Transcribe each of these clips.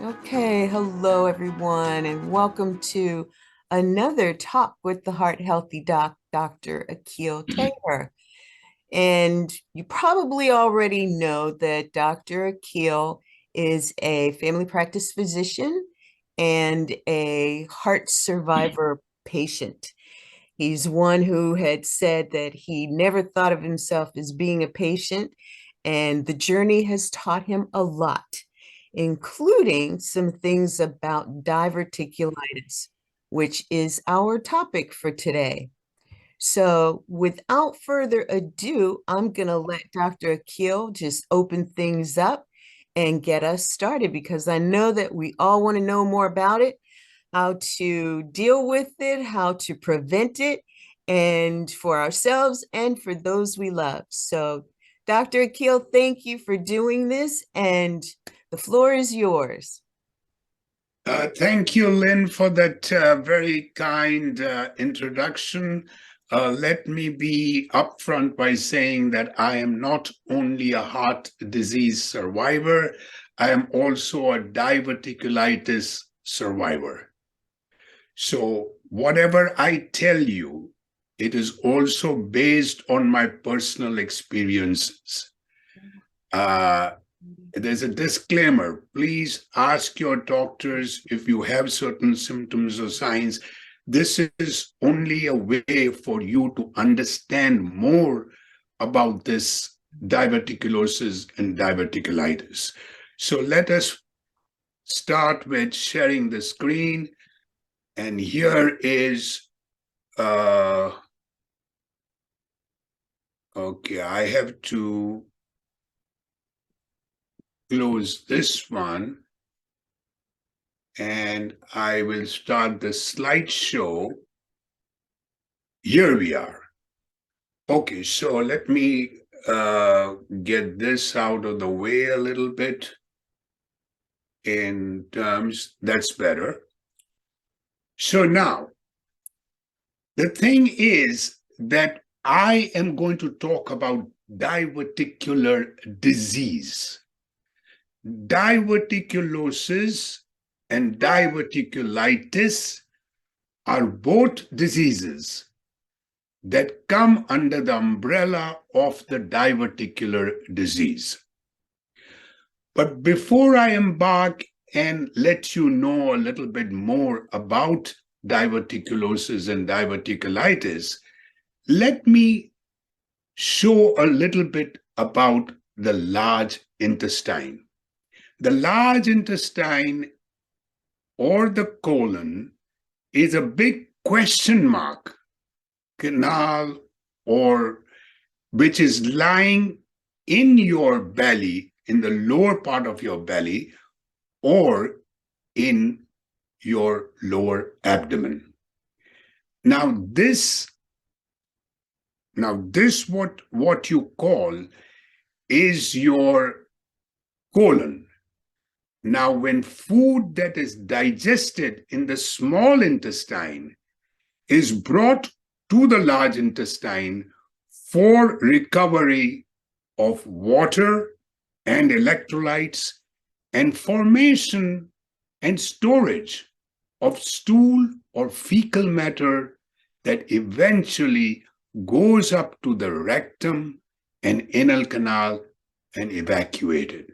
Okay, hello everyone, and welcome to another Talk with the Heart Healthy Doc, Dr. Akil Taher. And you probably already know that Dr. Akil is a family practice physician and a heart survivor patient. He's one who had said that he never thought of himself as being a patient, and the journey has taught him a lot, including some things about diverticulitis, which is our topic for today. So, without further ado, I'm going to let Dr. Akil just open things up and get us started because I know that we all want to know more about it, how to deal with it, how to prevent it, and for ourselves and for those we love. So, Dr. Akil, thank you for doing this, and the floor is yours. Thank you, Lynn, for that very kind introduction. Let me be upfront by saying that I am not only a heart disease survivor, I am also a diverticulitis survivor. So, whatever I tell you, it is also based on my personal experiences. Uh, there's a disclaimer. Please ask your doctors if you have certain symptoms or signs. This is only a way for you to understand more about this diverticulosis and diverticulitis. So let us start with sharing the screen. And here is, okay, I have to close this one. And I will start the slideshow. Here we are. Okay, so let me get this out of the way a little bit in terms, that's better. So now, the thing is that I am going to talk about diverticular disease. Diverticulosis and diverticulitis are both diseases that come under the umbrella of the diverticular disease. But before I embark and let you know a little bit more about diverticulosis and diverticulitis, let me show a little bit about the large intestine. The large intestine or the colon is a big question mark canal or which is lying in your belly, in the lower part of your belly, or in your lower abdomen. Now this what you call is your colon. Now, when food that is digested in the small intestine is brought to the large intestine for recovery of water and electrolytes and formation and storage of stool or fecal matter that eventually goes up to the rectum and anal canal and evacuated.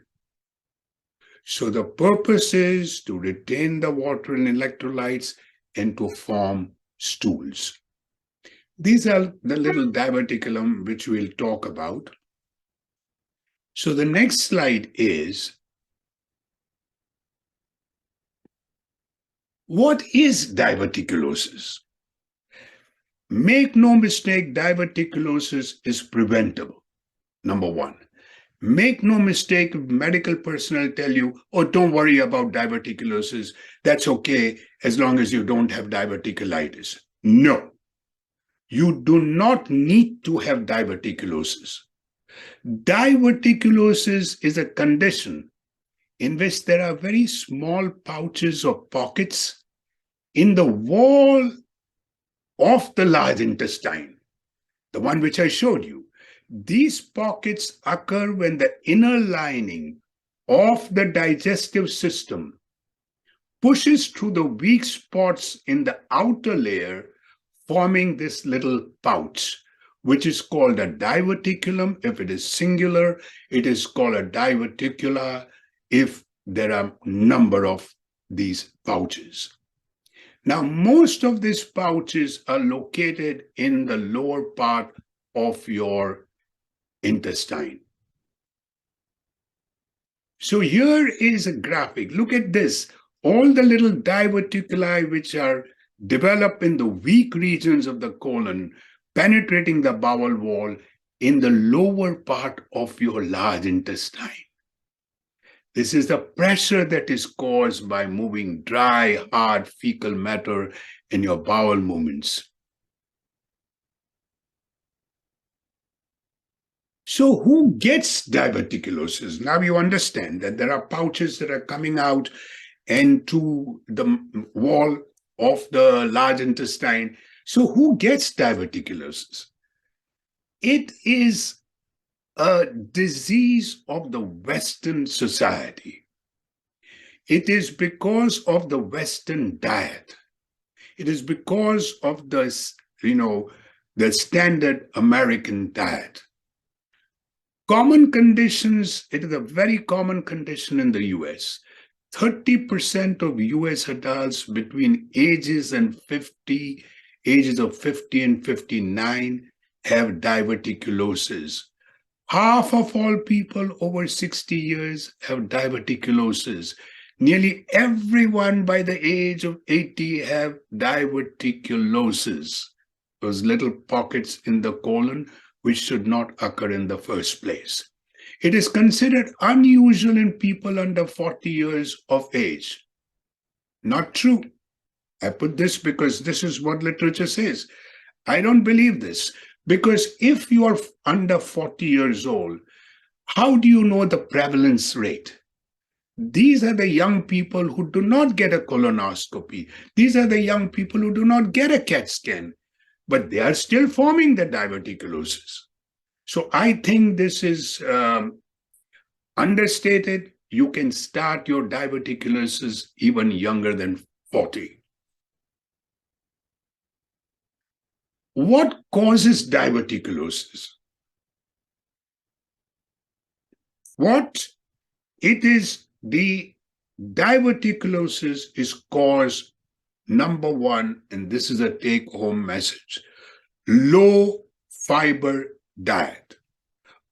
So the purpose is to retain the water and electrolytes and to form stools. These are the little diverticulum which we'll talk about. So the next slide is, what is diverticulosis? Make no mistake, diverticulosis is preventable, number one. Make no mistake if medical personnel tell you, oh, don't worry about diverticulosis, that's okay as long as you don't have diverticulitis. No, you do not need to have diverticulosis. Diverticulosis is a condition in which there are very small pouches or pockets in the wall of the large intestine, the one which I showed you. These pockets occur when the inner lining of the digestive system pushes through the weak spots in the outer layer, forming this little pouch, which is called a diverticulum. If it is singular, it is called a diverticula if there are a number of these pouches. Now, most of these pouches are located in the lower part of your intestine. So here is a graphic. Look at this. All the little diverticuli which are developed in the weak regions of the colon, penetrating the bowel wall in the lower part of your large intestine. This is the pressure that is caused by moving dry, hard fecal matter in your bowel movements. So who gets diverticulosis? Now you understand that there are pouches that are coming out into the wall of the large intestine. So who gets diverticulosis? It is a disease of the Western society. It is because of the Western diet. It is because of the standard American diet. Common conditions, it is a very common condition in the US. 30% of US adults between ages of 50 and 59 have diverticulosis. Half of all people over 60 years have diverticulosis. Nearly everyone by the age of 80 have diverticulosis, those little pockets in the colon which should not occur in the first place. It is considered unusual in people under 40 years of age. Not true. I put this because this is what literature says. I don't believe this, because if you are under 40 years old, how do you know the prevalence rate? These are the young people who do not get a colonoscopy. These are the young people who do not get a CAT scan, but they are still forming the diverticulosis. So I think this is understated. You can start your diverticulosis even younger than 40. What causes diverticulosis? What it is, the diverticulosis is caused, number one, and this is a take-home message, low fiber diet.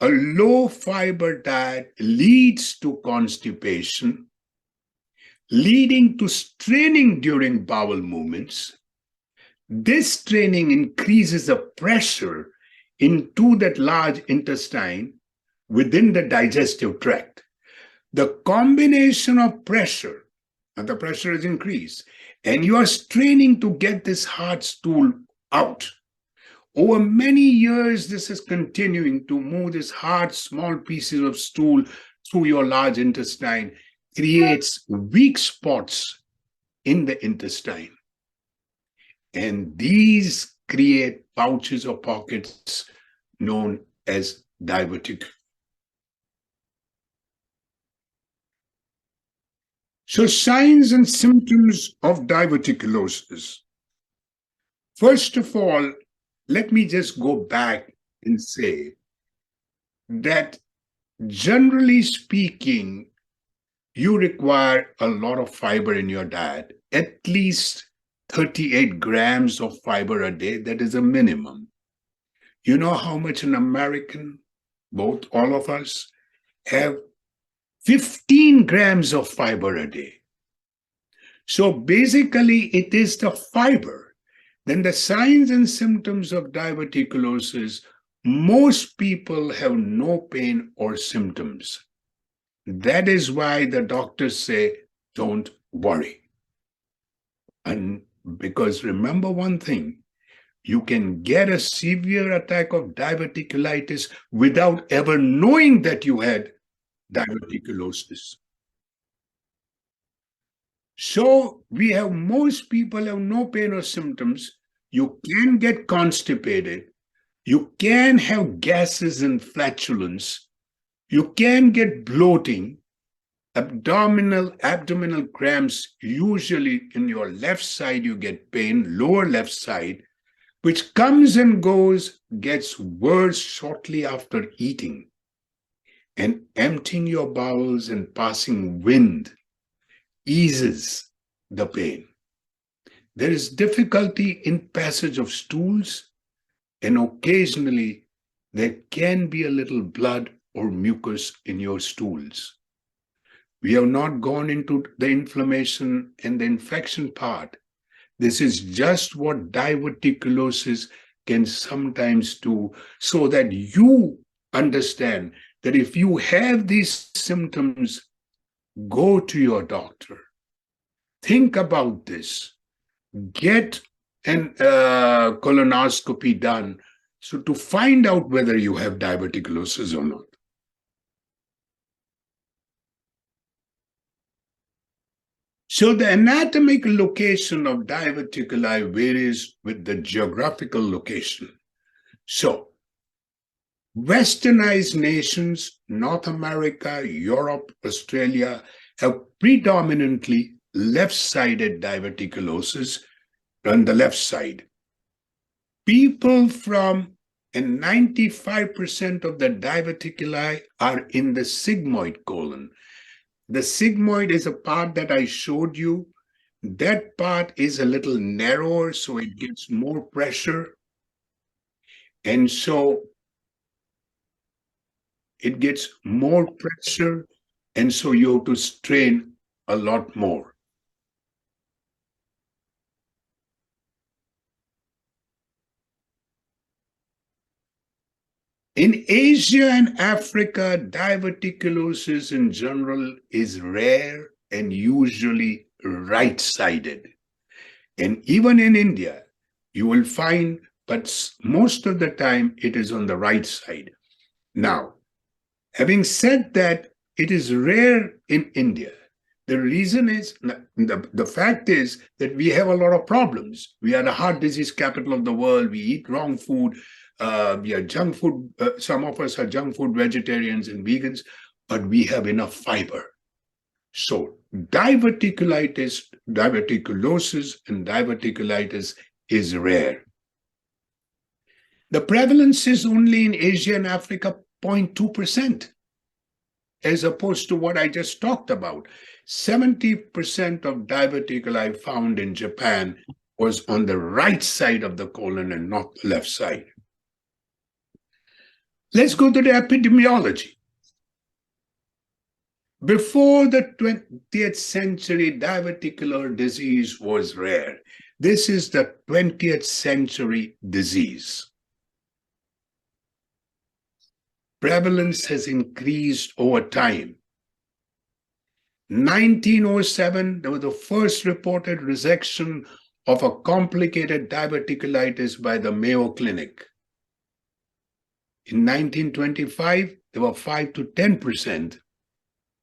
A low fiber diet leads to constipation, leading to straining during bowel movements. This straining increases the pressure into that large intestine within the digestive tract. The combination of pressure, and the pressure is increased, and you are straining to get this hard stool out. Over many years, this is continuing to move these hard, small pieces of stool through your large intestine, creates weak spots in the intestine. And these create pouches or pockets known as diverticulitis. So signs and symptoms of diverticulosis. First of all, let me just go back and say that generally speaking, you require a lot of fiber in your diet, at least 38 grams of fiber a day. That is a minimum. You know how much an American, both all of us, have 15 grams of fiber a day. So basically, it is the fiber. Then the signs and symptoms of diverticulosis, most people have no pain or symptoms. That is why the doctors say, don't worry. And because remember one thing, you can get a severe attack of diverticulitis without ever knowing that you had diverticulosis. So we have, most people have no pain or symptoms. You can get constipated. You can have gases and flatulence. You can get bloating. abdominal cramps, usually in your left side, you get pain, lower left side, which comes and goes, gets worse shortly after eating. And emptying your bowels and passing wind eases the pain. There is difficulty in passage of stools, and occasionally there can be a little blood or mucus in your stools. We have not gone into the inflammation and the infection part. This is just what diverticulosis can sometimes do, so that you understand that if you have these symptoms, go to your doctor. Think about this. Get an colonoscopy done so to find out whether you have diverticulosis or not. So the anatomical location of diverticuli varies with the geographical location. So Westernized nations, North America, Europe, Australia, have predominantly left-sided diverticulosis on the left side. People and 95% of the diverticuli are in the sigmoid colon. The sigmoid is a part that I showed you. That part is a little narrower, so it gets more pressure. And so it gets more pressure, and so you have to strain a lot more. In Asia and Africa, diverticulosis in general is rare and usually right-sided. And even in India, you will find, but most of the time, it is on the right side. Now, having said that, it is rare in India. The reason is, the fact is that we have a lot of problems. We are the heart disease capital of the world. We eat wrong food. We are junk food. Some of us are junk food vegetarians and vegans, but we have enough fiber. So diverticulitis, diverticulosis, and diverticulitis is rare. The prevalence is only in Asia and Africa 0.2%, as opposed to what I just talked about. 70% of diverticuli found in Japan was on the right side of the colon and not the left side. Let's go to the epidemiology. Before the 20th century, diverticular disease was rare. This is the 20th century disease. Prevalence has increased over time. 1907, there was the first reported resection of a complicated diverticulitis by the Mayo Clinic. In 1925, there were 5 to 10%.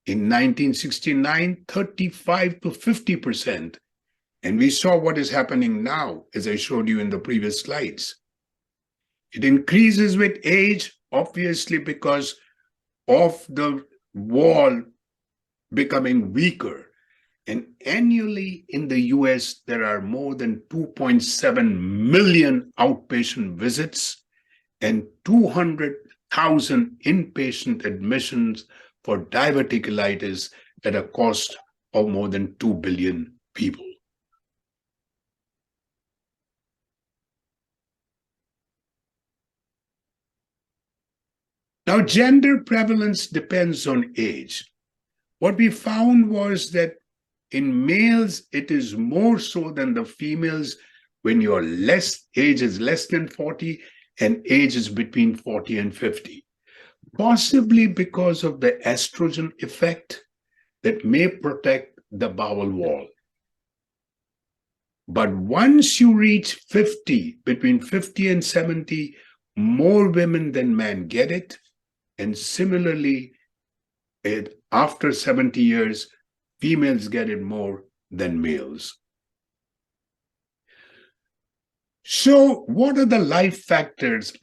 In 1969, 35 to 50%. And we saw what is happening now, as I showed you in the previous slides. It increases with age, obviously because of the wall becoming weaker. And annually in the US, there are more than 2.7 million outpatient visits and 200,000 inpatient admissions for diverticulitis at a cost of more than 2 billion people. Now, gender prevalence depends on age. What we found was that in males, it is more so than the females when your age is less than 40 and age is between 40 and 50. Possibly because of the estrogen effect that may protect the bowel wall. But once you reach 50, between 50 and 70, more women than men get it. And similarly, after 70 years, females get it more than males. So what are the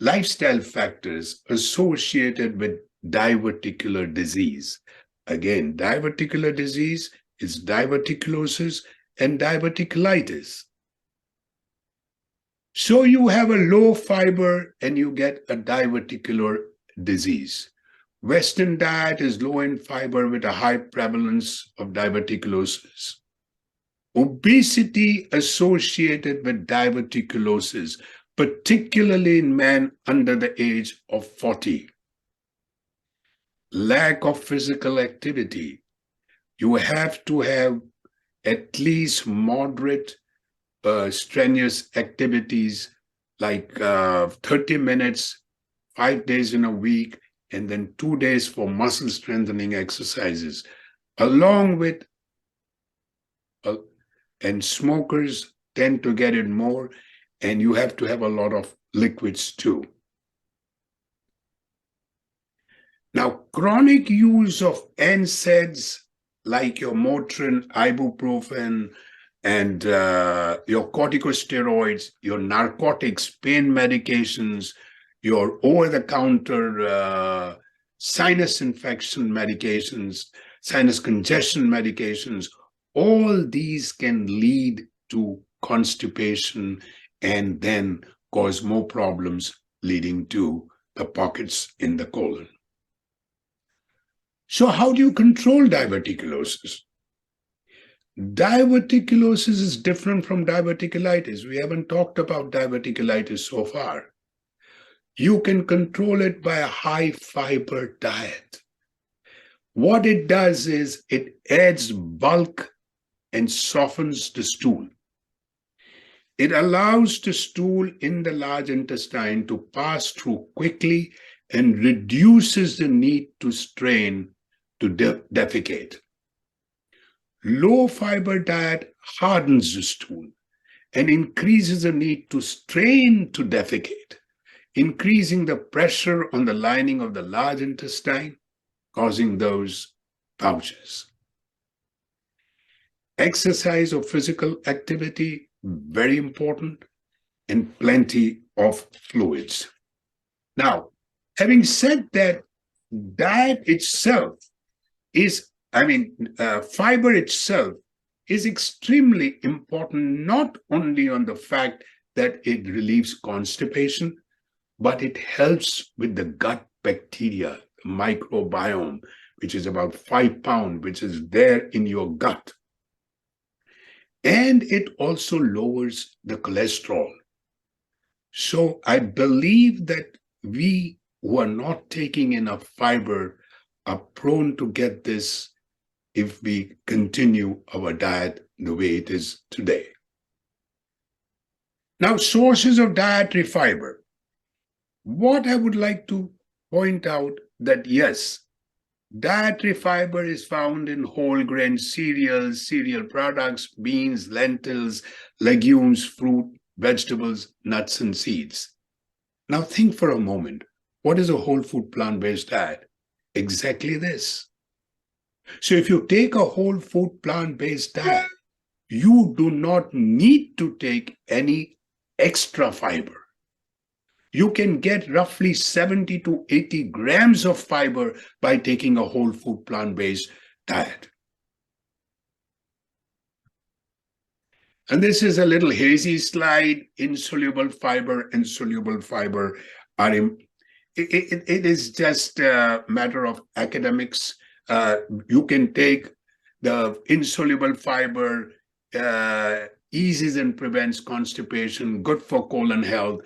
lifestyle factors associated with diverticular disease? Again, diverticular disease is diverticulosis and diverticulitis. So you have a low fiber and you get a diverticular disease. Western diet is low in fiber with a high prevalence of diverticulosis. Obesity associated with diverticulosis, particularly in men under the age of 40. Lack of physical activity. You have to have at least moderate strenuous activities like 30 minutes, 5 days in a week, and then 2 days for muscle strengthening exercises, along with, and smokers tend to get it more, and you have to have a lot of liquids too. Now, chronic use of NSAIDs like your Motrin, ibuprofen, and your corticosteroids, your narcotics, pain medications, your over-the-counter sinus infection medications, sinus congestion medications, all these can lead to constipation and then cause more problems leading to the pockets in the colon. So how do you control diverticulosis? Diverticulosis is different from diverticulitis. We haven't talked about diverticulitis so far. You can control it by a high fiber diet. What it does is it adds bulk and softens the stool. It allows the stool in the large intestine to pass through quickly and reduces the need to strain to defecate. Low fiber diet hardens the stool and increases the need to strain to defecate, increasing the pressure on the lining of the large intestine, causing those pouches. Exercise or physical activity, very important, and plenty of fluids. Now, having said that, diet itself is, fiber itself is extremely important, not only on the fact that it relieves constipation, but it helps with the gut bacteria, microbiome, which is about 5 pounds, which is there in your gut. And it also lowers the cholesterol. So I believe that we who are not taking enough fiber are prone to get this if we continue our diet the way it is today. Now, sources of dietary fiber. What I would like to point out that yes, dietary fiber is found in whole grain cereals, cereal products, beans, lentils, legumes, fruit, vegetables, nuts, and seeds. Now think for a moment, what is a whole food plant-based diet? Exactly this. So if you take a whole food plant-based diet, you do not need to take any extra fiber. You can get roughly 70 to 80 grams of fiber by taking a whole food plant-based diet. And this is a little hazy slide. Insoluble fiber and soluble fiber are it is just a matter of academics. You can take the insoluble fiber, eases and prevents constipation, good for colon health,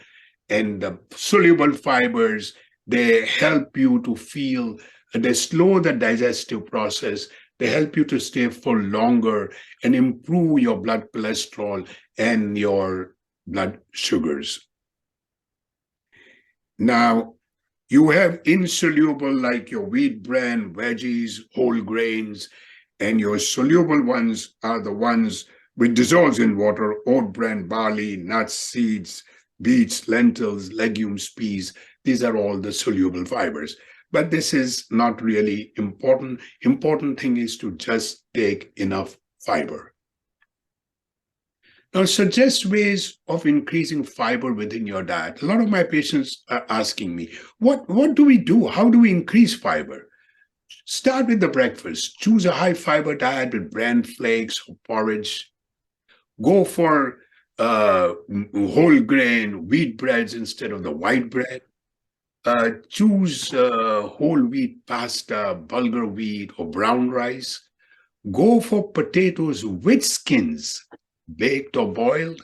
and the soluble fibers, they help you to feel, they slow the digestive process, they help you to stay full longer and improve your blood cholesterol and your blood sugars. Now, you have insoluble like your wheat bran, veggies, whole grains, and your soluble ones are the ones which dissolves in water, oat bran, barley, nuts, seeds, beets, lentils, legumes, peas. These are all the soluble fibers. But this is not really important. Important thing is to just take enough fiber. Now, suggest ways of increasing fiber within your diet. A lot of my patients are asking me, what do we do? How do we increase fiber? Start with the breakfast. Choose a high fiber diet with bran flakes or porridge. Go for whole grain wheat breads instead of the white bread. Choose whole wheat pasta, bulgur wheat, or brown rice. Go for potatoes with skins, baked or boiled.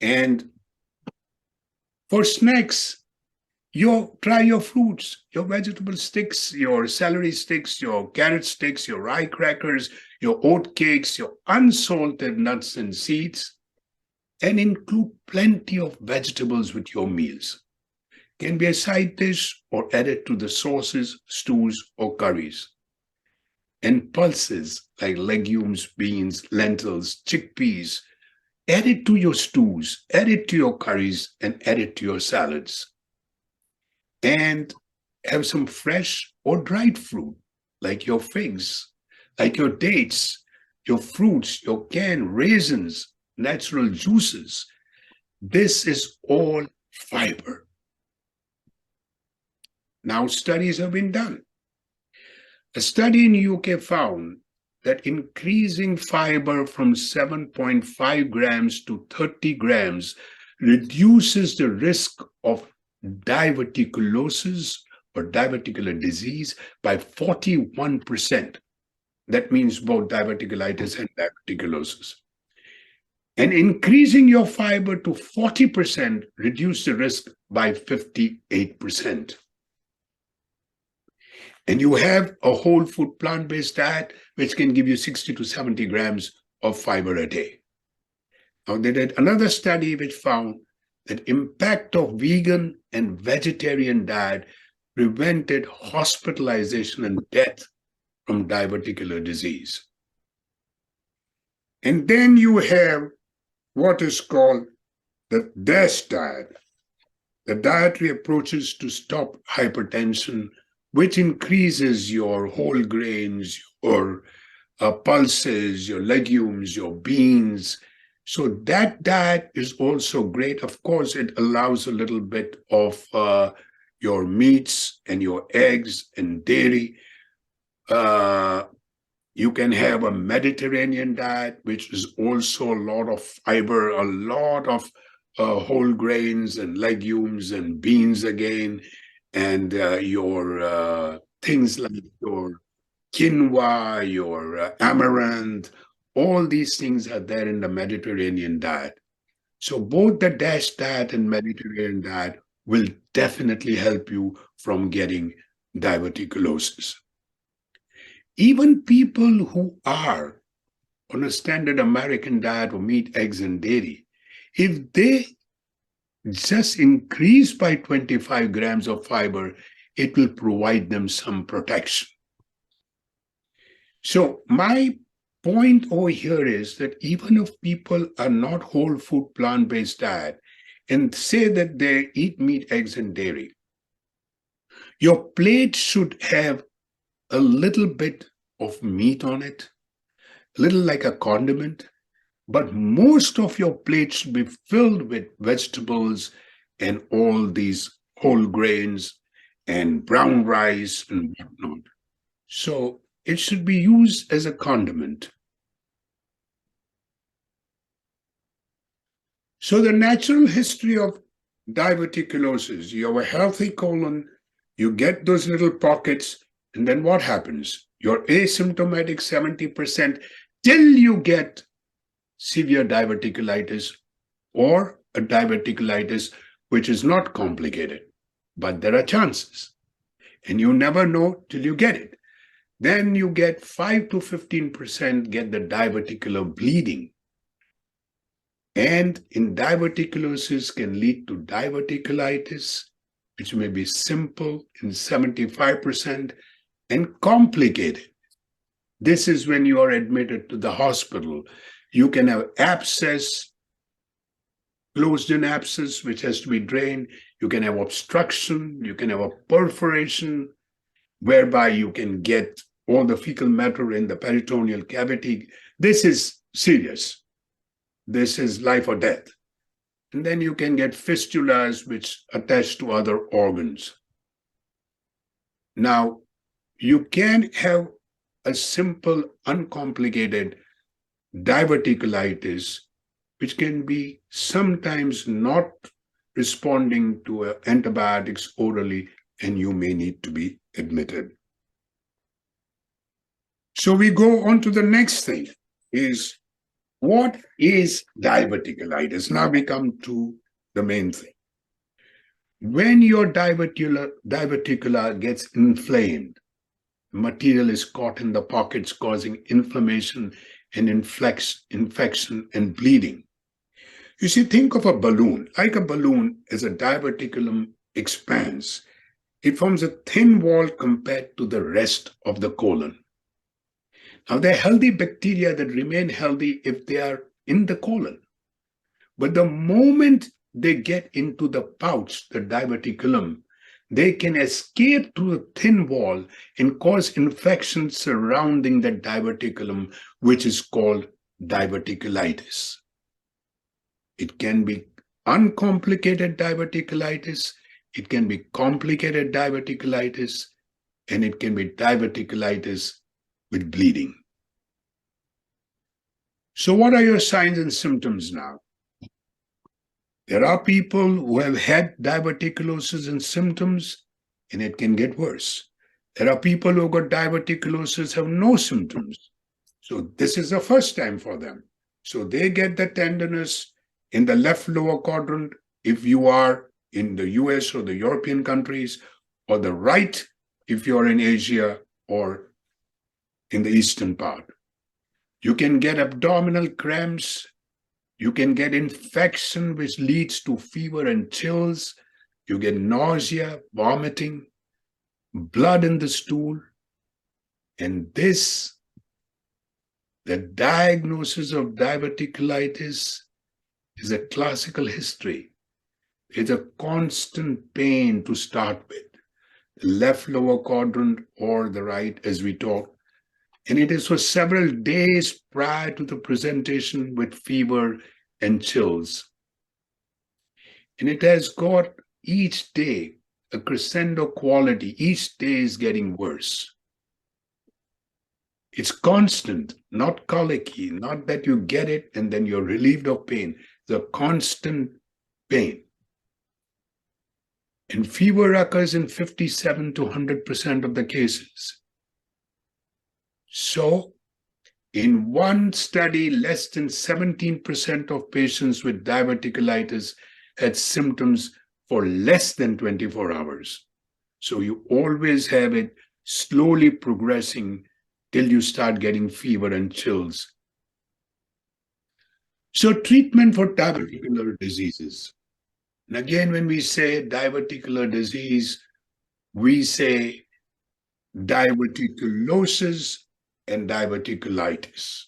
And for snacks, try your fruits, your vegetable sticks, your celery sticks, your carrot sticks, your rye crackers, your oat cakes, your unsalted nuts and seeds, and include plenty of vegetables with your meals. Can be a side dish or added to the sauces, stews, or curries. And pulses like legumes, beans, lentils, chickpeas, add it to your stews, add it to your curries, and add it to your salads. And have some fresh or dried fruit, like your figs, like your dates, your fruits, your canned raisins, natural juices. This is all fiber. Now, studies have been done. A study in UK found that increasing fiber from 7.5 grams to 30 grams reduces the risk of diverticulosis or diverticular disease by 41%. That means both diverticulitis and diverticulosis. And increasing your fiber to 40% reduce the risk by 58%. And you have a whole food plant-based diet, which can give you 60 to 70 grams of fiber a day. Now, they did another study which found that impact of vegan and vegetarian diet prevented hospitalization and death from diverticular disease. And then you have what is called the DASH diet, the dietary approaches to stop hypertension, which increases your whole grains, your pulses, your legumes, your beans. So that diet is also great. Of course, it allows a little bit of your meats and your eggs and dairy. You can have a Mediterranean diet, which is also a lot of fiber, a lot of whole grains and legumes and beans again, and your things like your quinoa, your amaranth, all these things are there in the Mediterranean diet. So both the DASH diet and Mediterranean diet will definitely help you from getting diverticulosis. Even people who are on a standard American diet of meat, eggs, and dairy, if they just increase by 25 grams of fiber, it will provide them some protection. So my point over here is that even if people are not whole food plant-based diet and say that they eat meat, eggs, and dairy, your plate should have a little bit of meat on it, a little like a condiment, but most of your plate should be filled with vegetables and all these whole grains and brown rice and whatnot. So it should be used as a condiment. So the natural history of diverticulosis, you have a healthy colon, you get those little pockets, and then what happens? You're asymptomatic 70% till you get severe diverticulitis or a diverticulitis which is not complicated, but there are chances. And you never know till you get it. Then you get 5 to 15% get the diverticular bleeding. And in diverticulosis can lead to diverticulitis, which may be simple in 75% and complicated. This is when you are admitted to the hospital. You can have abscess, closed-in abscess, which has to be drained. You can have obstruction. You can have a perforation, whereby you can get all the fecal matter in the peritoneal cavity. This is serious. This is life or death. And then you can get fistulas, which attach to other organs. Now, You can have a simple, uncomplicated diverticulitis, which can be sometimes not responding to antibiotics orally, and you may need to be admitted. So we go on to the next thing, is what is diverticulitis? Now we come to the main thing. When your diverticula gets inflamed, material is caught in the pockets, causing inflammation and infection and bleeding. You see, think of a balloon. Like a balloon, as a diverticulum expands, it forms a thin wall compared to the rest of the colon. Now, there are healthy bacteria that remain healthy if they are in the colon. But the moment they get into the pouch, the diverticulum, they can escape through the thin wall and cause infection surrounding the diverticulum, which is called diverticulitis. It can be uncomplicated diverticulitis, it can be complicated diverticulitis, and it can be diverticulitis with bleeding. So what are your signs and symptoms now? There are people who have had diverticulosis and symptoms, and it can get worse. There are people who got diverticulosis have no symptoms. So this is the first time for them. So they get the tenderness in the left lower quadrant if you are in the US or the European countries, or the right if you're in Asia or in the eastern part. You can get abdominal cramps. You can get infection, which leads to fever and chills. You get nausea, vomiting, blood in the stool. And this, the diagnosis of diverticulitis, is a classical history. It's a constant pain to start with, the left lower quadrant or the right, as we talked. And it is for several days prior to the presentation with fever and chills. And it has got each day a crescendo quality. Each day is getting worse. It's constant, not colicky, not that you get it and then you're relieved of pain. It's a constant pain. And fever occurs in 57 to 100% of the cases. So, in one study, less than 17% of patients with diverticulitis had symptoms for less than 24 hours. So you always have it slowly progressing till you start getting fever and chills. So treatment for diverticular diseases. And again, when we say diverticular disease, we say diverticulosis and diverticulitis.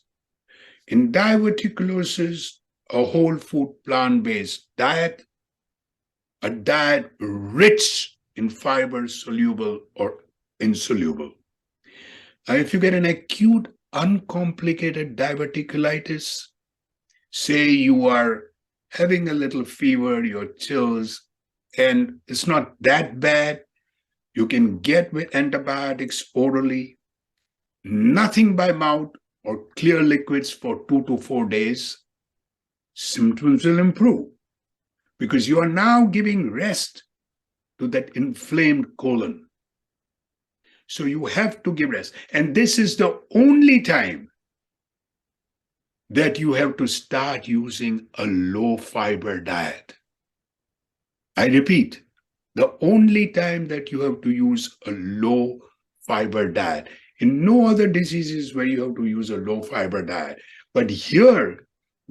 In diverticulosis, a whole food plant-based diet, a diet rich in fiber, soluble or insoluble. Now, if you get an acute, uncomplicated diverticulitis, say you are having a little fever, your chills, and it's not that bad, you can get with antibiotics orally, nothing by mouth or clear liquids for 2 to 4 days, symptoms will improve because you are now giving rest to that inflamed colon. So you have to give rest. And this is the only time that you have to start using a low fiber diet. I repeat, the only time that you have to use a low fiber diet. In no other diseases where you have to use a low fiber diet. But here,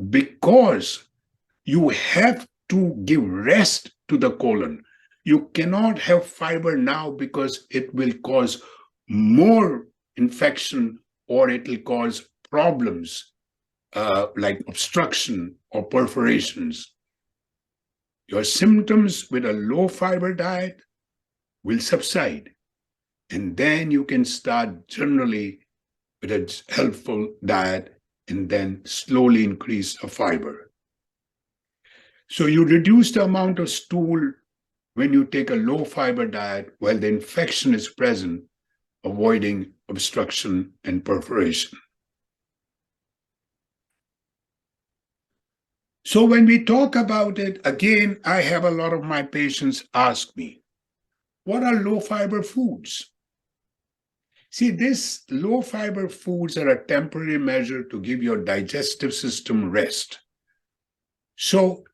because you have to give rest to the colon, you cannot have fiber now because it will cause more infection or it will cause problems like obstruction or perforations. Your symptoms with a low fiber diet will subside. And then you can start generally with a helpful diet and then slowly increase the fiber. So you reduce the amount of stool when you take a low fiber diet while the infection is present, avoiding obstruction and perforation. So when we talk about it, again, I have a lot of my patients ask me, what are low fiber foods? See, these low fiber foods are a temporary measure to give your digestive system rest. So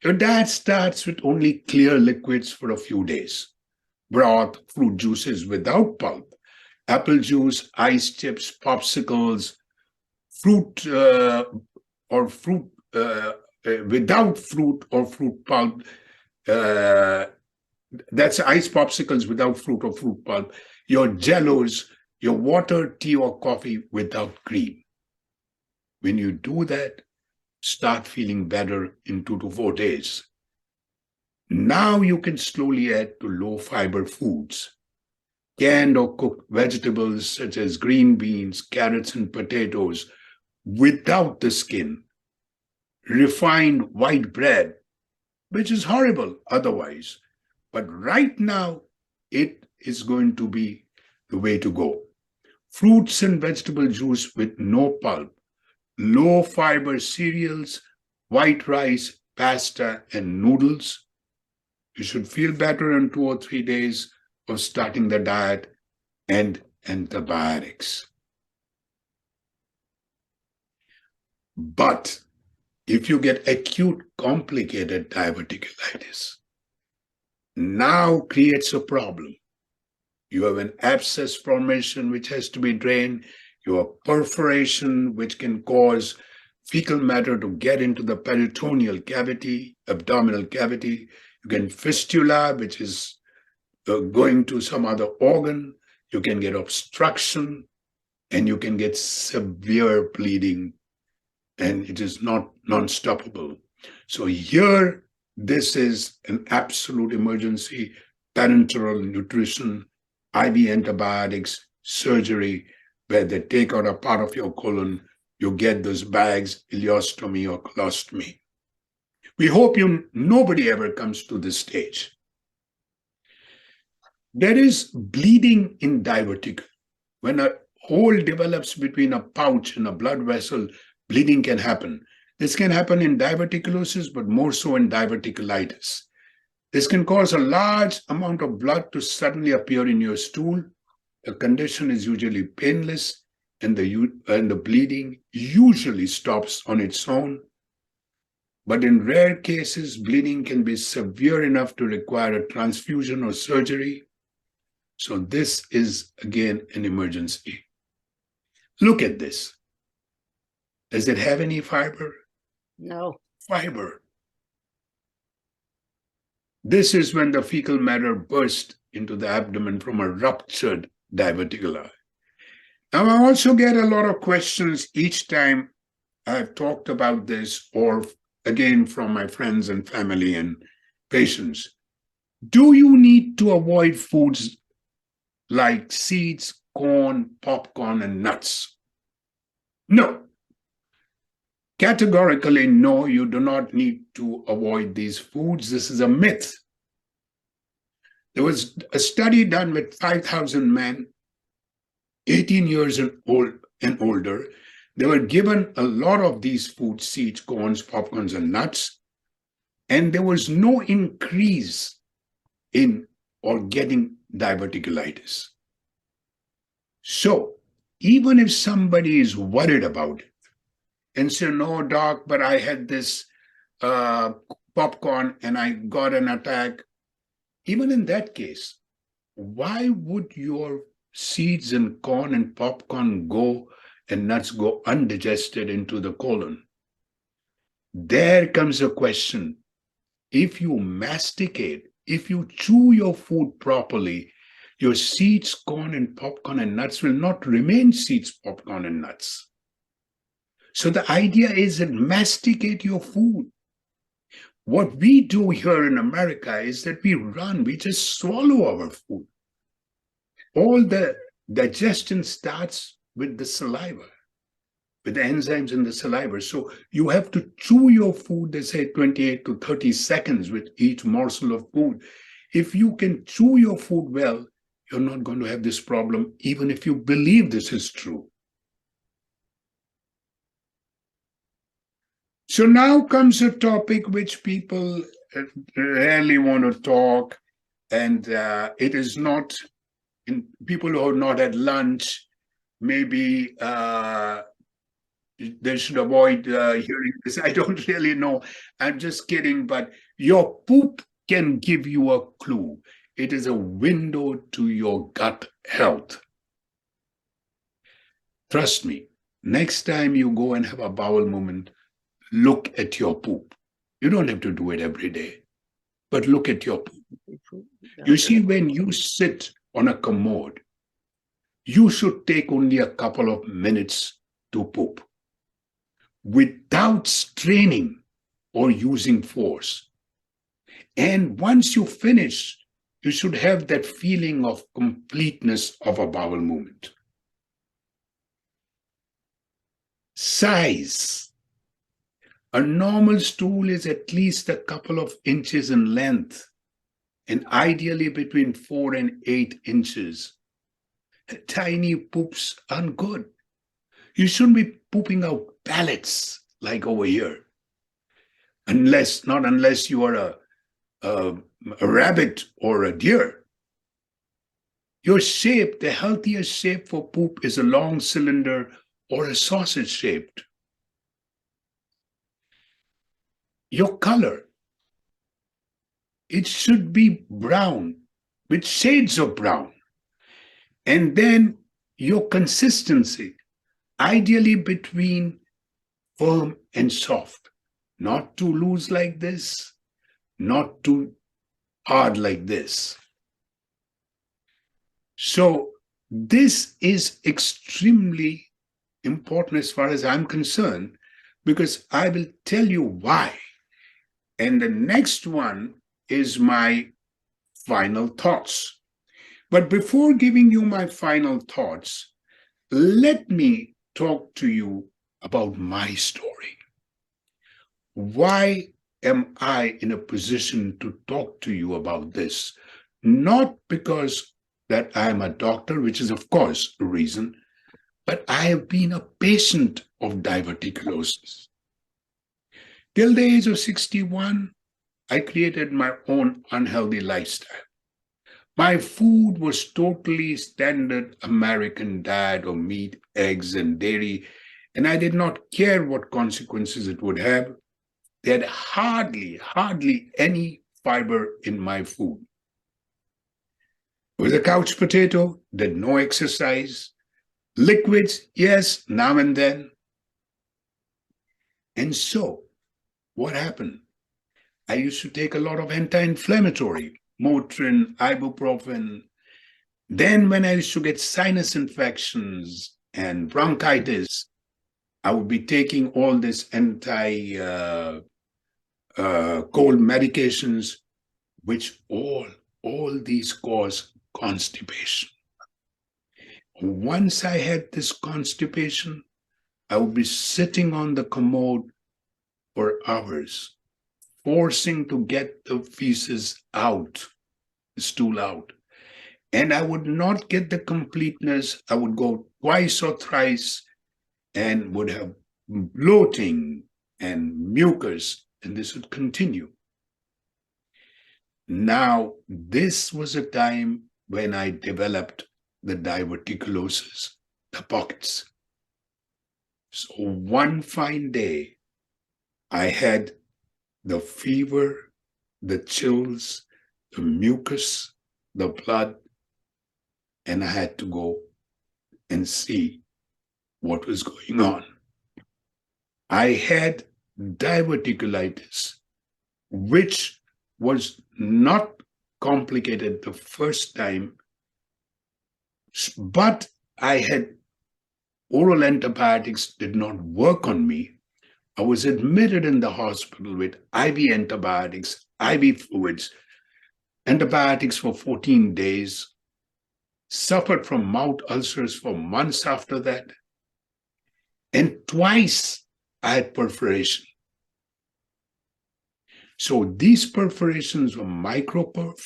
your diet starts with only clear liquids for a few days. Broth, fruit juices without pulp, apple juice, ice chips, popsicles, fruit or fruit without fruit or fruit pulp. That's ice popsicles without fruit or fruit pulp. Your jellos, your water, tea, or coffee without cream. When you do that, start feeling better in 2 to 4 days. Now you can slowly add to low fiber foods. Canned or cooked vegetables such as green beans, carrots, and potatoes without the skin. Refined white bread, which is horrible otherwise. But right now, it is going to be the way to go. Fruits and vegetable juice with no pulp, low fiber cereals, white rice, pasta, and noodles. You should feel better in 2 or 3 days of starting the diet, and antibiotics. But if you get acute complicated diverticulitis, now creates a problem. You have an abscess formation which has to be drained. You have perforation which can cause fecal matter to get into the peritoneal cavity, abdominal cavity. You can fistula, which is going to some other organ. You can get obstruction, and you can get severe bleeding, and it is not non-stoppable. So here, this is an absolute emergency: parenteral nutrition, IV antibiotics, surgery, where they take out a part of your colon, you get those bags, ileostomy or colostomy. We hope nobody ever comes to this stage. There is bleeding in diverticulum. When a hole develops between a pouch and a blood vessel, bleeding can happen. This can happen in diverticulosis, but more so in diverticulitis. This can cause a large amount of blood to suddenly appear in your stool. The condition is usually painless, and the bleeding usually stops on its own. But in rare cases, bleeding can be severe enough to require a transfusion or surgery. So this is, again, an emergency. Look at this. Does it have any fiber? No. Fiber. This is when the fecal matter bursts into the abdomen from a ruptured diverticula. Now, I also get a lot of questions each time I've talked about this, or again from my friends and family and patients. Do you need to avoid foods like seeds, corn, popcorn, and nuts? No. Categorically, no, you do not need to avoid these foods. This is a myth. There was a study done with 5,000 men, 18 years and older. They were given a lot of these foods, seeds, corns, popcorns, and nuts, and there was no increase in or getting diverticulitis. So even if somebody is worried about it and say, no, doc, but I had this popcorn and I got an attack, even in that case, why would your seeds and corn and popcorn and nuts go undigested into the colon? There comes a question. If you masticate, if you chew your food properly, your seeds, corn, and popcorn and nuts will not remain seeds, popcorn, and nuts. So the idea is that masticate your food. What we do here in America is that we just swallow our food. All the digestion starts with the saliva, with the enzymes in the saliva. So you have to chew your food, they say 28 to 30 seconds with each morsel of food. If you can chew your food well, you're not going to have this problem, even if you believe this is true. So now comes a topic which people rarely want to talk, and it is not, in people who have not had lunch, maybe they should avoid hearing this. I don't really know. I'm just kidding, but your poop can give you a clue. It is a window to your gut health. Trust me, next time you go and have a bowel movement, look at your poop. You don't have to do it every day, but look at your poop. You see, when you sit on a commode, you should take only a couple of minutes to poop without straining or using force. And once you finish, you should have that feeling of completeness of a bowel movement. Size. A normal stool is at least a couple of inches in length, and ideally between 4 and 8 inches. Tiny poops aren't good. You shouldn't be pooping out pellets like over here. Not unless you are a rabbit or a deer. Your shape, the healthiest shape for poop is a long cylinder or a sausage shaped. Your color, it should be brown with shades of brown. And then your consistency, ideally between firm and soft, not too loose like this, not too hard like this. So this is extremely important as far as I'm concerned, because I will tell you why. And the next one is my final thoughts. But before giving you my final thoughts, let me talk to you about my story. Why am I in a position to talk to you about this? Not because that I am a doctor, which is of course a reason, but I have been a patient of diverticulosis. Till the age of 61, I created my own unhealthy lifestyle. My food was totally standard American diet of meat, eggs, and dairy, and I did not care what consequences it would have. There had hardly any fiber in my food. It was a couch potato, did no exercise. Liquids, yes, now and then. And so, what happened? I used to take a lot of anti-inflammatory, Motrin, ibuprofen. Then when I used to get sinus infections and bronchitis, I would be taking all this cold medications, which all these cause constipation. Once I had this constipation, I would be sitting on the commode for hours, forcing to get the feces out, the stool out. And I would not get the completeness. I would go twice or thrice and would have bloating and mucus, and this would continue. Now, this was a time when I developed the diverticulosis, the pockets. So one fine day, I had the fever, the chills, the mucus, the blood, and I had to go and see what was going on. I had diverticulitis, which was not complicated the first time, but I had oral antibiotics did not work on me. I was admitted in the hospital with IV antibiotics, IV fluids, antibiotics for 14 days, suffered from mouth ulcers for months after that. And twice I had perforation. So these perforations were microperf.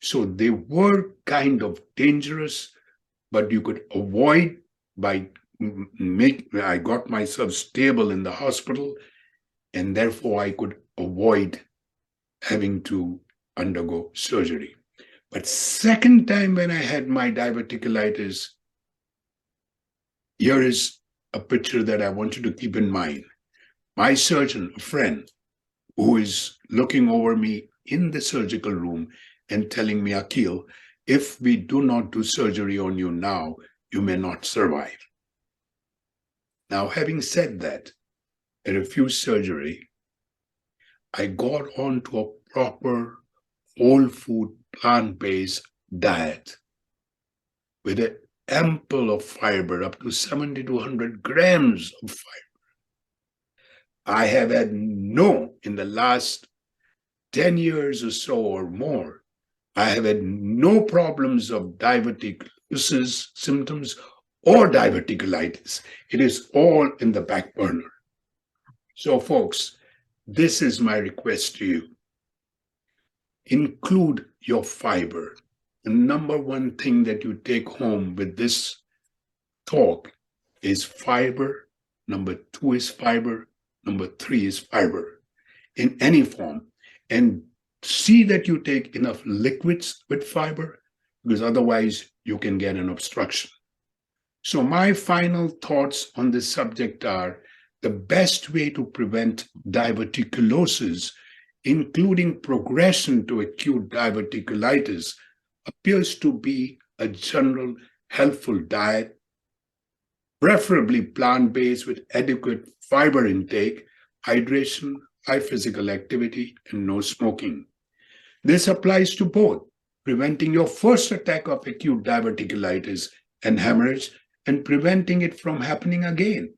So they were kind of dangerous, but you could avoid by I got myself stable in the hospital, and therefore I could avoid having to undergo surgery. But second time when I had my diverticulitis, here is a picture that I want you to keep in mind. My surgeon, a friend, who is looking over me in the surgical room and telling me, Akil, if we do not do surgery on you now, you may not survive. Now, having said that, I refused surgery. I got onto a proper whole food, plant-based diet with an ample of fiber, up to 70 to 100 grams of fiber. I have had in the last 10 years or so or more, I have had no problems of diverticulitis symptoms or diverticulitis. It is all in the back burner. So, folks, this is my request to you. Include your fiber. The number one thing that you take home with this talk is fiber. Number two is fiber. Number three is fiber in any form. And see that you take enough liquids with fiber, because otherwise you can get an obstruction. So my final thoughts on this subject are the best way to prevent diverticulosis, including progression to acute diverticulitis, appears to be a general healthful diet, preferably plant-based with adequate fiber intake, hydration, high physical activity, and no smoking. This applies to both preventing your first attack of acute diverticulitis and hemorrhage and preventing it from happening again.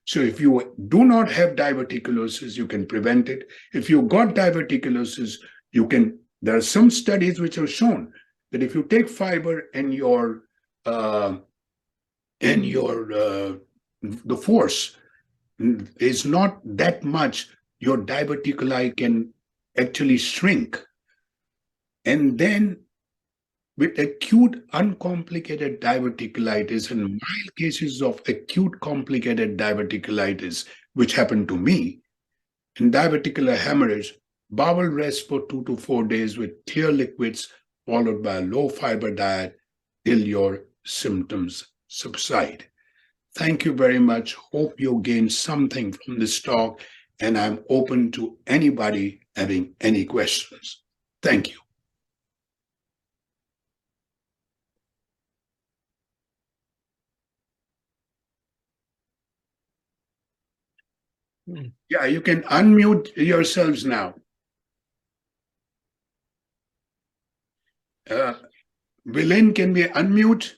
So if you do not have diverticulosis, you can prevent it. If you got diverticulosis, there are some studies which have shown that if you take fiber and the force is not that much, your diverticuli can actually shrink. And then with acute uncomplicated diverticulitis and mild cases of acute complicated diverticulitis, which happened to me, in diverticular hemorrhage, bowel rest for 2 to 4 days with clear liquids, followed by a low fiber diet till your symptoms subside. Thank you very much. Hope you gained something from this talk, and I'm open to anybody having any questions. Thank you. Yeah, you can unmute yourselves now. Villain, can we unmute?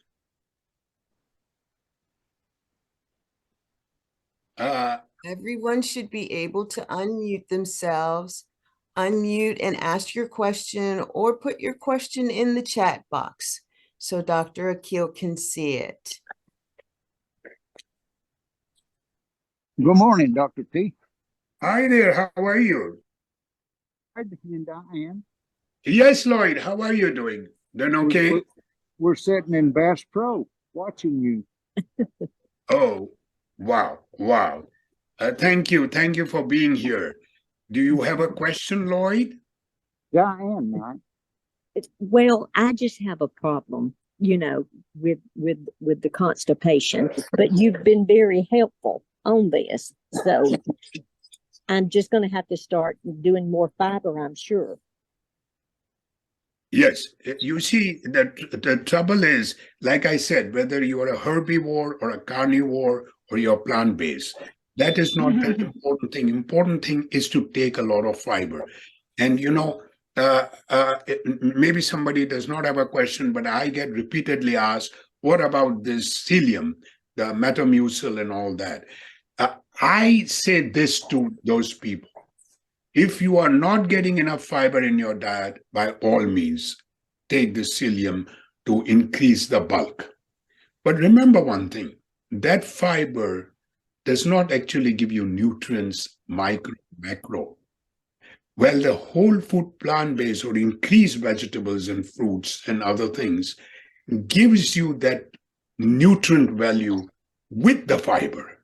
Everyone should be able to unmute themselves, unmute and ask your question, or put your question in the chat box so Dr. Akil can see it. Good morning, Dr. T. Hi there, how are you? And I am. Yes, Lloyd, how are you doing? Doing okay? We're sitting in Bass Pro watching you. Oh, wow. Thank you for being here. Do you have a question, Lloyd? Yeah, I am, Mike. Well, I just have a problem, with the constipation, but you've been very helpful on this. So I'm just going to have to start doing more fiber, I'm sure. Yes, you see, the trouble is, like I said, whether you are a herbivore or a carnivore or you're plant-based, that is not the important thing. Important thing is to take a lot of fiber. And maybe somebody does not have a question, but I get repeatedly asked, what about this psyllium, the metamucil and all that? I say this to those people. If you are not getting enough fiber in your diet, by all means, take the psyllium to increase the bulk. But remember one thing, that fiber does not actually give you nutrients, micro, macro. Well, the whole food plant-based or increased vegetables and fruits and other things gives you that nutrient value with the fiber.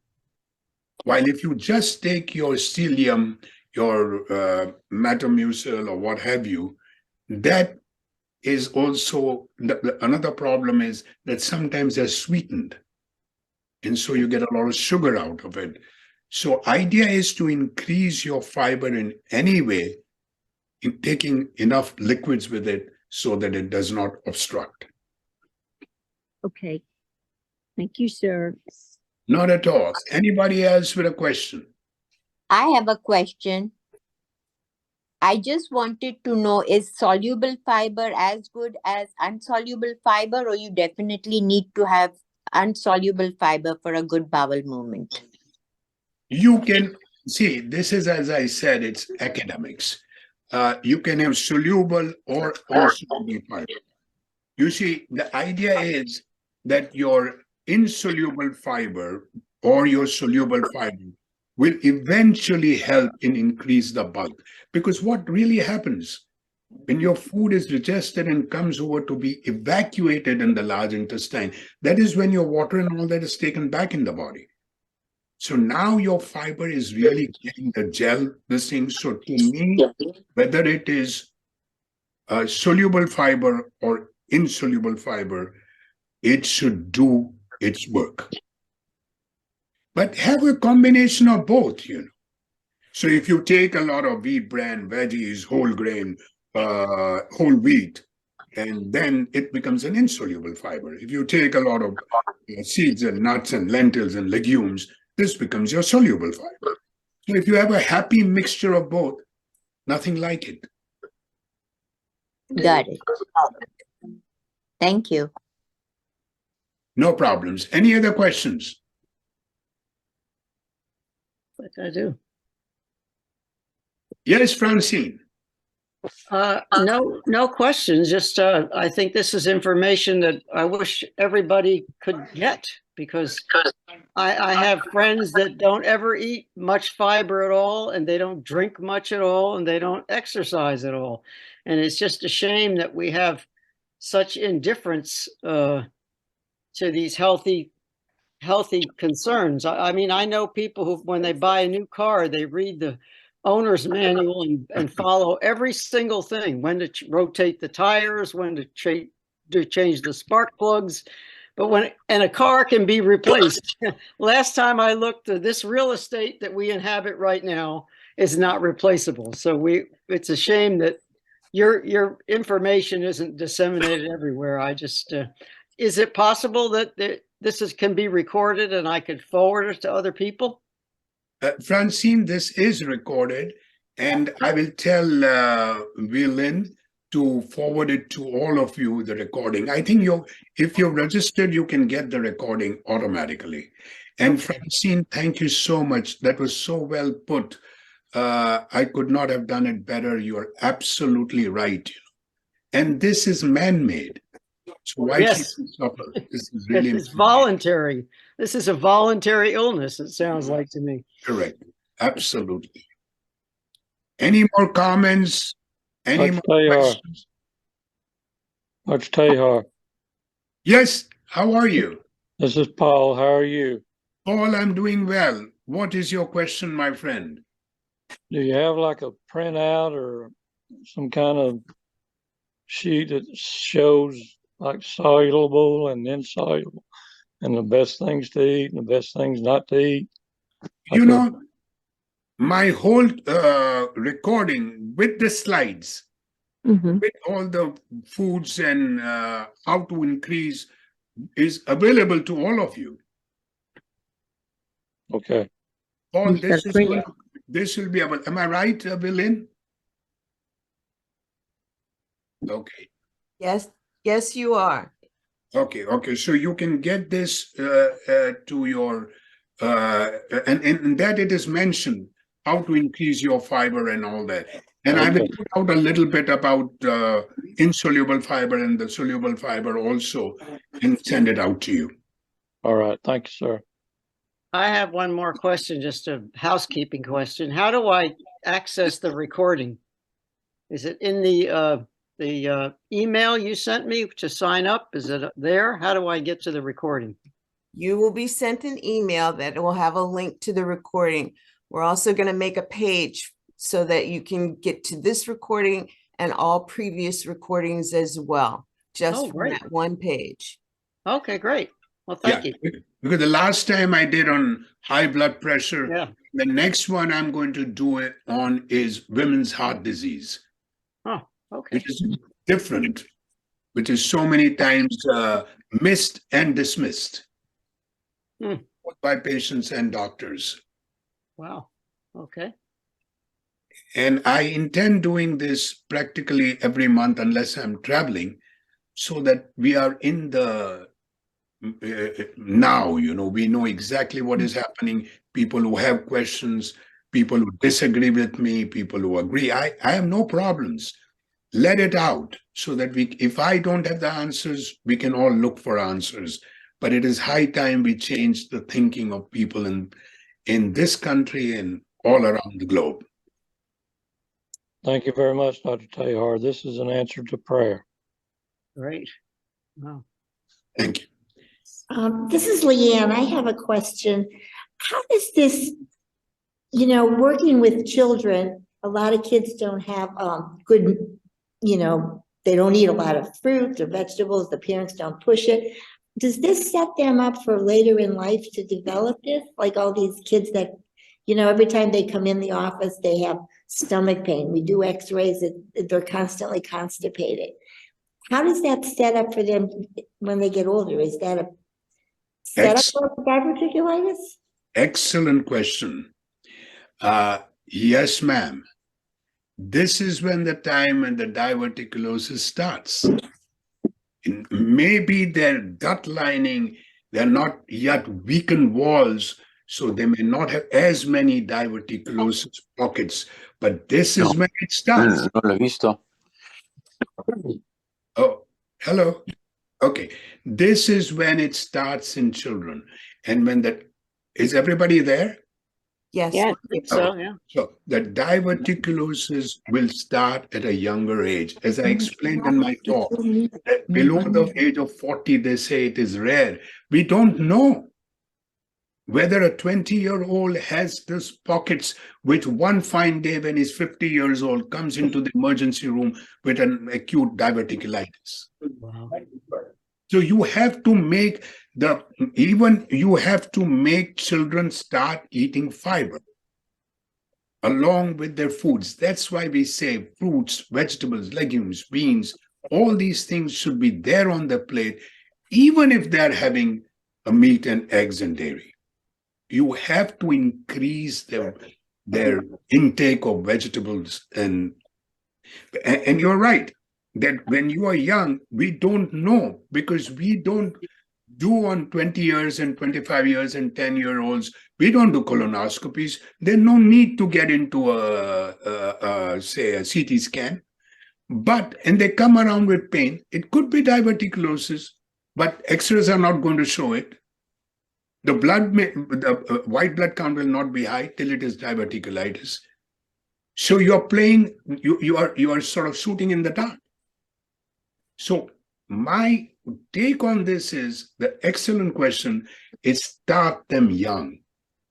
While if you just take your psyllium, your metamucil or what have you, that is also another problem is that sometimes they're sweetened. And so you get a lot of sugar out of it. So idea is to increase your fiber in any way, in taking enough liquids with it so that it does not obstruct. Okay. Thank you, sir. Not at all. Anybody else with a question? I have a question. I just wanted to know, is soluble fiber as good as insoluble fiber, or you definitely need to have insoluble fiber for a good bowel movement? You can see, this is, as I said, it's academics. You can have soluble or insoluble fiber. You see, the idea is that your insoluble fiber or your soluble fiber will eventually help in increase the bulk. Because what really happens when your food is digested and comes over to be evacuated in the large intestine, that is when your water and all that is taken back in the body. So now your fiber is really getting the gel, this thing. So to me, whether it is soluble fiber or insoluble fiber, it should do its work. But have a combination of both, you know. So if you take a lot of wheat bran, veggies, whole grain, whole wheat, and then it becomes an insoluble fiber. If you take a lot of seeds and nuts and lentils and legumes, this becomes your soluble fiber. So if you have a happy mixture of both, nothing like it. Got it. Thank you. No problems. Any other questions? Like I do. Yes, Francine. No questions. Just I think this is information that I wish everybody could get, because I have friends that don't ever eat much fiber at all, and they don't drink much at all, and they don't exercise at all. And it's just a shame that we have such indifference to these healthy concerns. I mean, I know people who, when they buy a new car, they read the owner's manual and follow every single thing, when to rotate the tires, when to change the spark plugs. But and a car can be replaced. Last time I looked, this real estate that we inhabit right now is not replaceable. So it's a shame that your information isn't disseminated everywhere. I just, is it possible that this can be recorded and I could forward it to other people? Francine, this is recorded, and I will tell Willin to forward it to all of you, the recording. I think if you're registered, you can get the recording automatically. And Francine, thank you so much. That was so well put. I could not have done it better. You're absolutely right. And this is man-made. So why Yes. should we suffer? This is really It's voluntary. This is a voluntary illness, it sounds like to me. correct. Absolutely. Any more comments? Any more questions? Dr. Tahar, Yes, how are you? this is Paul. How are you? Paul, I'm doing well. What is your question, my friend? Do you have like a printout or some kind of sheet that shows like soluble and insoluble and the best things to eat and the best things not to eat? You know, my whole recording with the slides, with all the foods and how to increase is available to all of you. Okay. Paul, this will be able. Am I right, Willin? Okay. Yes, you are. Okay. So you can get this to your, and that it is mentioned how to increase your fiber and all that. And I will put out a little bit about insoluble fiber and the soluble fiber also, and send it out to you. All right. Thank you, sir. I have one more question, just a housekeeping question. How do I access the recording? Is it in the email you sent me to sign up? Is it there? How do I get to the recording? You will be sent an email that will have a link to the recording. We're also going to make a page so that you can get to this recording and all previous recordings as well, just from great. that one page. Okay, great. Well, thank you. Because the last time I did on high blood pressure, Yeah. the next one I'm going to do it on is women's heart disease. Oh, okay. Which is different, which is so many times missed and dismissed both by patients and doctors. Wow. Okay. And I intend doing this practically every month unless I'm traveling, so that we are in the now, we know exactly what is happening. People who have questions, people who disagree with me, people who agree. I have no problems. Let it out so that if I don't have the answers, we can all look for answers. But it is high time we change the thinking of people in this country and all around the globe. Thank you very much, Dr. Tahar. This is an answer to prayer. Great. Wow. Thank you. This is Leanne. I have a question. How does this, working with children, a lot of kids don't have good, they don't eat a lot of fruit or vegetables. The parents don't push it. Does this set them up for later in life to develop this? Like all these kids that, every time they come in the office, they have stomach pain. We do x-rays, they're constantly constipated. How does that set up for them when they get older? Is that a set up for diverticulitis? Excellent question. Yes, ma'am. This is when the time when the diverticulosis starts. Maybe their gut lining, they're not yet weakened walls, so they may not have as many diverticulosis pockets, but this is when it starts. No lo he visto. Oh, hello. Okay. This is when it starts in children. And when is everybody there? Yes. Yeah, I think so, yeah. So the diverticulosis will start at a younger age. As I explained in my talk, that below the age of 40, they say it is rare. We don't know whether a 20-year-old has these pockets, which one fine day when he's 50 years old comes into the emergency room with an acute diverticulitis. Wow. So you have to make children start eating fiber along with their foods. That's why we say fruits, vegetables, legumes, beans, all these things should be there on the plate, even if they're having a meat and eggs and dairy. You have to increase their intake of vegetables and you're right that when you are young, we don't know, because we don't do on 20 years and 25 years and 10-year-olds. We don't do colonoscopies. There's no need to get into say a CT scan. And they come around with pain. It could be diverticulosis, but X-rays are not going to show it. The white blood count will not be high till it is diverticulitis. So you're playing, you are sort of shooting in the dark. So my take on this is, the excellent question is, start them young.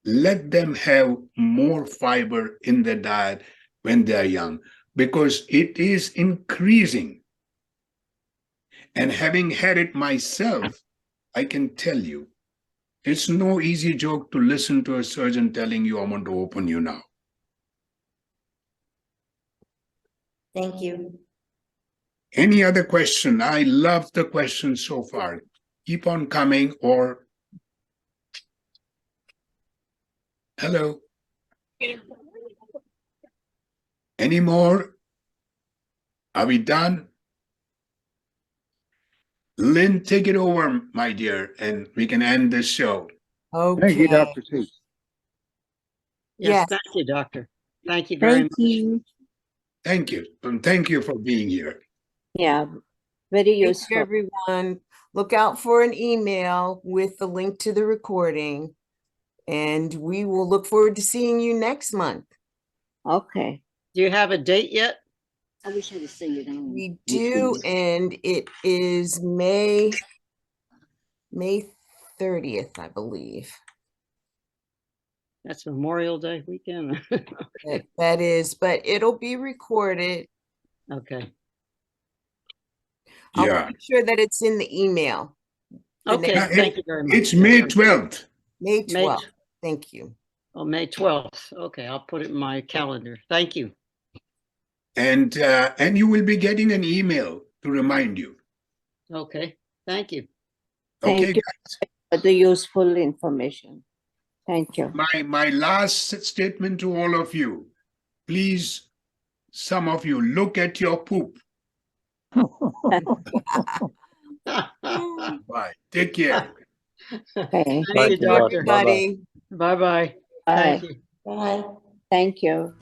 Let them have more fiber in their diet when they are young, because it is increasing. And having had it myself, I can tell you, it's no easy joke to listen to a surgeon telling you, "I want to open you now." Thank you. Any other question? I love the questions so far. Keep on coming. Or hello. Any more? Are we done? Lynn, take it over, my dear, and we can end this show. Okay. Thank you, Dr. T. Yes, Yes. thank you, doctor. Thank you very much. you. Thank you. And thank you for being here. Yeah, very Thank you, useful. everyone. Look out for an email with the link to the recording, and we will look forward to seeing you next month. Okay. Do you have a date yet? I wish I could see it on. We do, and it is May 30th, I believe. That's Memorial Day weekend. That is, but it'll be recorded. Okay. I'll Yeah. make sure that it's in the email. The Okay, next- thank you very much. It's May 12th. May May 12th. Thank you. Oh, May 12th. Okay, I'll put it in my calendar. Thank you. And you will be getting an email to remind you. Okay, thank you. Thank Okay, you. guys. For the useful information. Thank you. My last statement to all of you, please, some of you, look at your poop. Bye. Take care. Okay. Thank you, Thank you, doctor. Bye-bye. Everybody. Bye-bye. Bye. Thank you. Bye. Thank you.